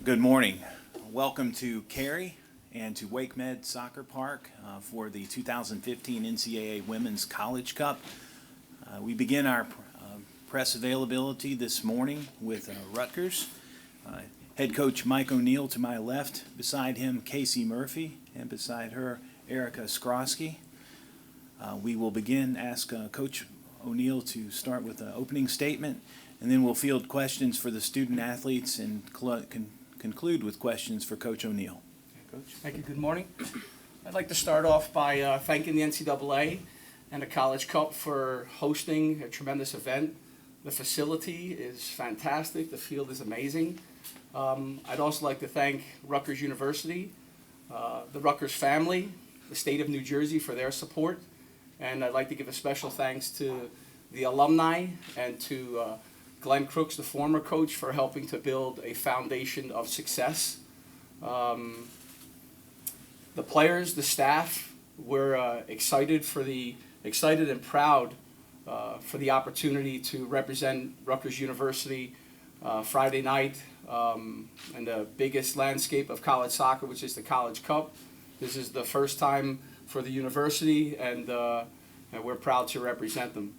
Good morning. Welcome to Cary and to WakeMed Soccer Park for the 2015 NCAA Women's College Cup. We begin our press availability this morning with Rutgers. Head coach Mike O'Neill to my left, beside him Casey Murphy, and beside her Erica Skroski. We will ask Coach O'Neill to start with an opening statement, and then we'll field questions for the student athletes and conclude with questions for Coach O'Neill. Coach. Thank you. Good morning. I'd like to start off by thanking the NCAA and the College Cup for hosting a tremendous event. The facility is fantastic. The field is amazing. I'd also like to thank Rutgers University, the Rutgers family, the state of New Jersey for their support. And I'd like to give a special thanks to the alumni and to Glenn Crooks, the former coach, for helping to build a foundation of success. The players, the staff, were excited and proud for the opportunity to represent Rutgers University Friday night in the biggest landscape of college soccer, which is the College Cup. This is the first time for the university, and we're proud to represent them.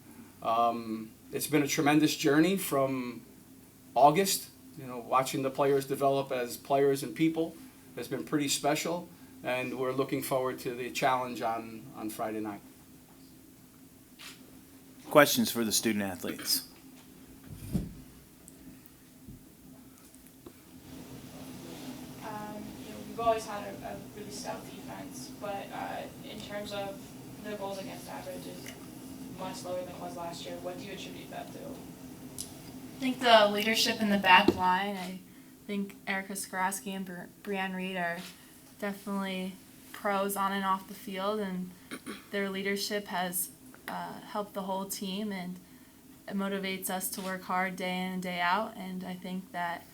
It's been a tremendous journey from August. Watching the players develop as players and people has been pretty special, and we're looking forward to the challenge on Friday night. Questions for the student athletes? We've always had a really stout defense, but in terms of the goals against average is much lower than it was last year. What do you attribute that to? I think the leadership in the back line. I think Erica Skroski and Brianne Reed are definitely pros on and off the field, and their leadership has helped the whole team, and it motivates us to work hard day in and day out. And I think that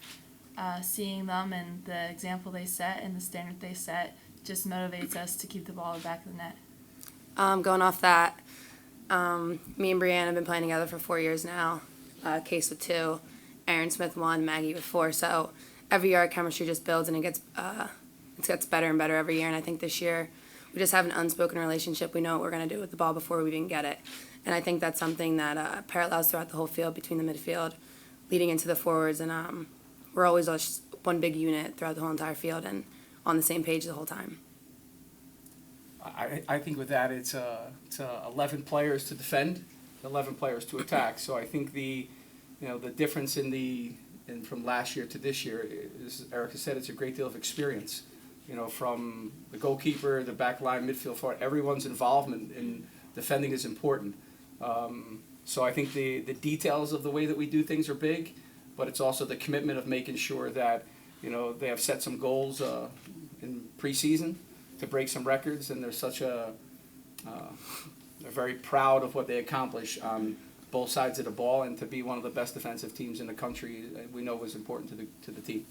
seeing them and the example they set and the standard they set just motivates us to keep the ball in the back of the net. Going off that, me and Brianne have been playing together for 4 years now. Case with 2, Aaron Smith 1, Maggie with 4. So every year our chemistry just builds, and it gets better and better every year. And I think this year we just have an unspoken relationship. We know what we're going to do with the ball before we even get it. And I think that's something that parallels throughout the whole field, between the midfield, leading into the forwards. And we're always just one big unit throughout the whole entire field and on the same page the whole time. I think with that it's 11 players to defend, 11 players to attack. So I think the difference from last year to this year is, Erica said, it's a great deal of experience. From the goalkeeper, the back line, midfield, forward, everyone's involvement in defending is important. So I think the details of the way that we do things are big, but it's also the commitment of making sure that they have set some goals in preseason to break some records, and they're they're very proud of what they accomplish on both sides of the ball, and to be one of the best defensive teams in the country, we know was important to the team.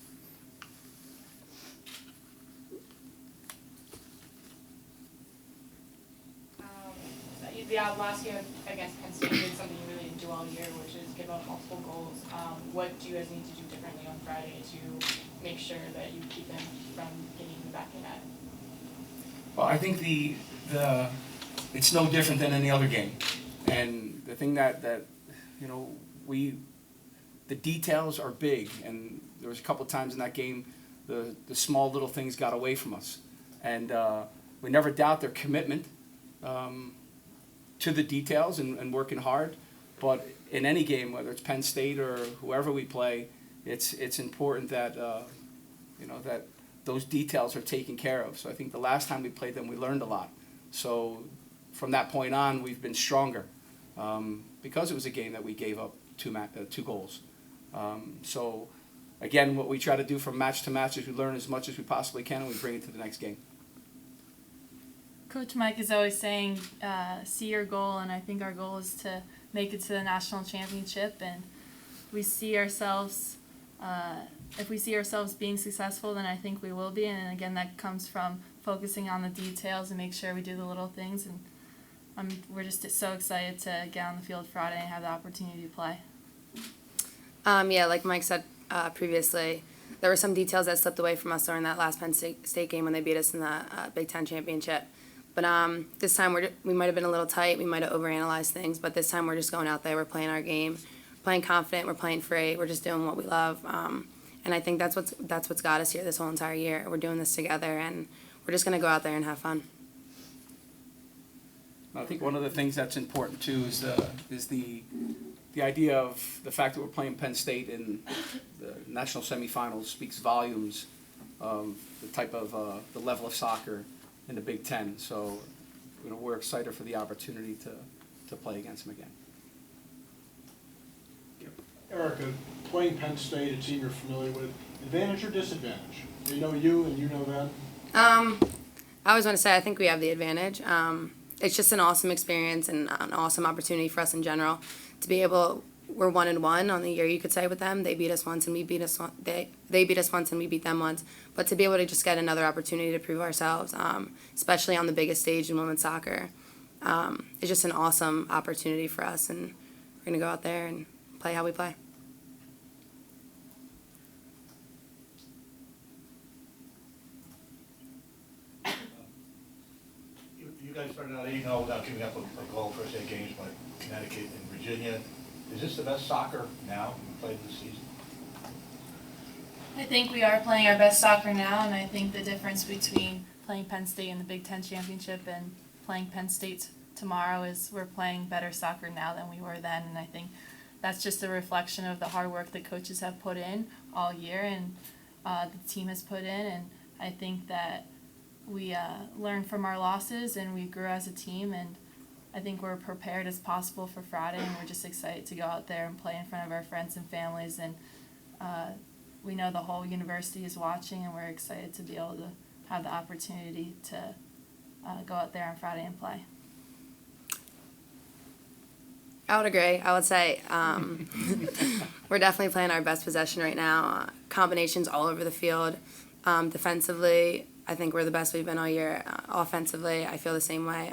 The last game against Penn State did something you really didn't do all year, which is give up multiple goals. What do you guys need to do differently on Friday to make sure that you keep them from getting the back in net? Well, I think it's no different than any other game, and the thing that the details are big, and there was a couple of times in that game the small little things got away from us, and we never doubt their commitment to the details and working hard. But in any game, whether it's Penn State or whoever we play, it's important that that those details are taken care of. So I think the last time we played them, we learned a lot. So from that point on, we've been stronger because it was a game that we gave up two goals. So again, what we try to do from match to match is we learn as much as we possibly can, and we bring it to the next game. Coach Mike is always saying, see your goal, and I think our goal is to make it to the national championship, and we see ourselves, if we see ourselves being successful, then I think we will be, and again, that comes from focusing on the details and make sure we do the little things, and we're just so excited to get on the field Friday and have the opportunity to play. Yeah, like Mike said previously, there were some details that slipped away from us during that last Penn State game when they beat us in the Big Ten championship. But this time we might have been a little tight. We might have overanalyzed things. But this time we're just going out there. We're playing our game. We're playing confident. We're playing free. We're just doing what we love. And I think that's what's got us here this whole entire year. We're doing this together, and we're just going to go out there and have fun. I think one of the things that's important too is the idea of the fact that we're playing Penn State in the national semifinals speaks volumes of the type of the level of soccer in the Big Ten. So, we're excited for the opportunity to play against them again. Erica, playing Penn State, a team you're familiar with, advantage or disadvantage? They know you and you know them. I always want to say I think we have the advantage. It's just an awesome experience and an awesome opportunity for us in general to be able. We're 1-1 on the year, you could say, with them. They beat us once and we beat us. They beat us once and we beat them once. But to be able to just get another opportunity to prove ourselves, especially on the biggest stage in women's soccer, it's just an awesome opportunity for us. And we're gonna go out there and play how we play. You guys started out 8-0 without giving up a goal first 8 games by Connecticut and Virginia. Is this the best soccer now you played this season? I think we are playing our best soccer now, and I think the difference between playing Penn State in the Big Ten championship and playing Penn State tomorrow is we're playing better soccer now than we were then, and I think that's just a reflection of the hard work that coaches have put in all year and the team has put in, and I think that we learned from our losses and we grew as a team, and I think we're prepared as possible for Friday, and we're just excited to go out there and play in front of our friends and families, and we know the whole university is watching, and we're excited to be able to have the opportunity to go out there on Friday and play. I would agree. I would say we're definitely playing our best possession right now. Combinations all over the field. Defensively, I think we're the best we've been all year. Offensively, I feel the same way.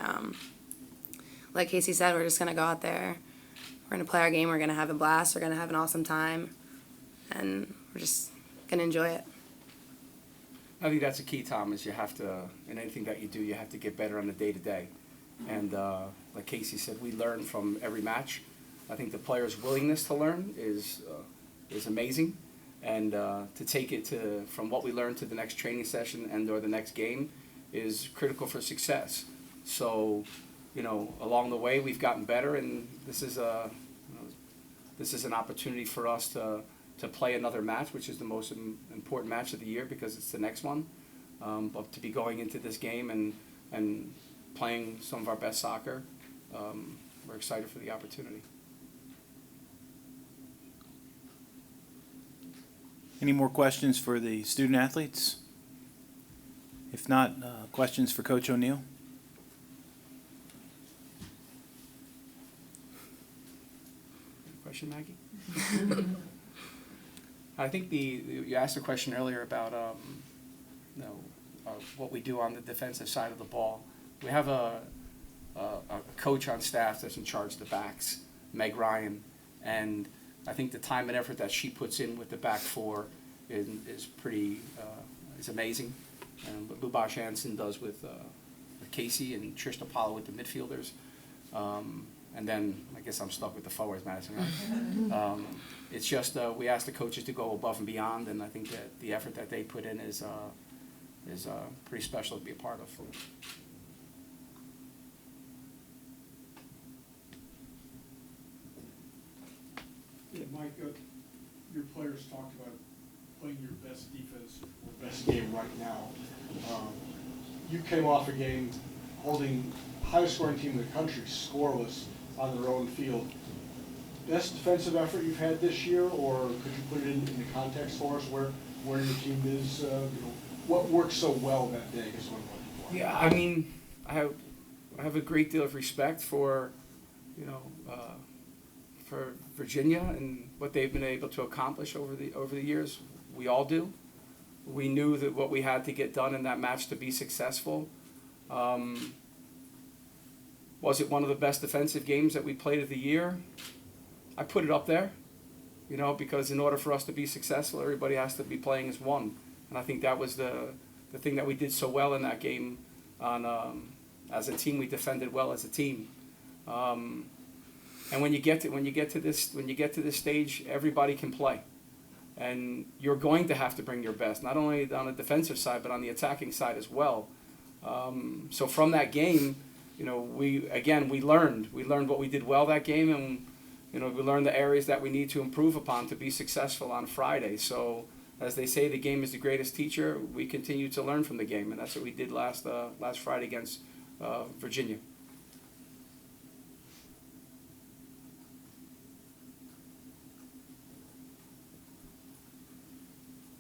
Like Casey said, we're just going to go out there. We're going to play our game. We're going to have a blast. We're going to have an awesome time. And we're just going to enjoy it. I think that's the key, Tom, is you have to, in anything that you do, you have to get better on the day-to-day. And like Casey said, we learn from every match. I think the players' willingness to learn is amazing. And to take it from what we learned to the next training session and or the next game is critical for success. So, along the way we've gotten better, and this is an opportunity for us to play another match, which is the most important match of the year because it's the next one. But to be going into this game and playing some of our best soccer, we're excited for the opportunity. Any more questions for the student athletes? If not, questions for Coach O'Neill? Question, Maggie? I think you asked a question earlier about what we do on the defensive side of the ball. We have a coach on staff that's in charge of the backs, Meg Ryan, and I think the time and effort that she puts in with the back four is pretty is amazing. And what Lubash Hansen does with Casey and Trish DePaulo with the midfielders. And then I guess I'm stuck with the forwards, Madison. Right? It's just we ask the coaches to go above and beyond, and I think that the effort that they put in is pretty special to be a part of. Yeah, Mike, your players talked about playing your best defense or best game right now. You came off a game holding highest scoring team in the country scoreless on their own field. Best defensive effort you've had this year, or could you put it into context for us where your team is? What worked so well that day is what I'm looking for. Yeah, I mean, I have a great deal of respect for for Virginia and what they've been able to accomplish over the years. We all do. We knew that what we had to get done in that match to be successful. Was it one of the best defensive games that we played of the year? I put it up there. you know, because in order for us to be successful, everybody has to be playing as one. And I think that was the thing that we did so well in that game. As a team, we defended well as a team. And when you get to this stage, everybody can play, and you're going to have to bring your best, not only on the defensive side but on the attacking side as well. So from that game, you know, we learned what we did well that game, and you know, we learned the areas that we need to improve upon to be successful on Friday. So as they say, the game is the greatest teacher. We continue to learn from the game, and that's what we did last Friday against Virginia.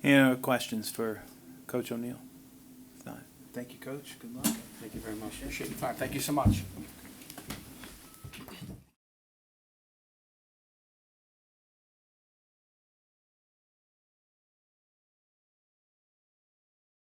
Any other questions for Coach O'Neill? If not, thank you, Coach. Good luck. Thank you very much. Appreciate your time. Thank you so much.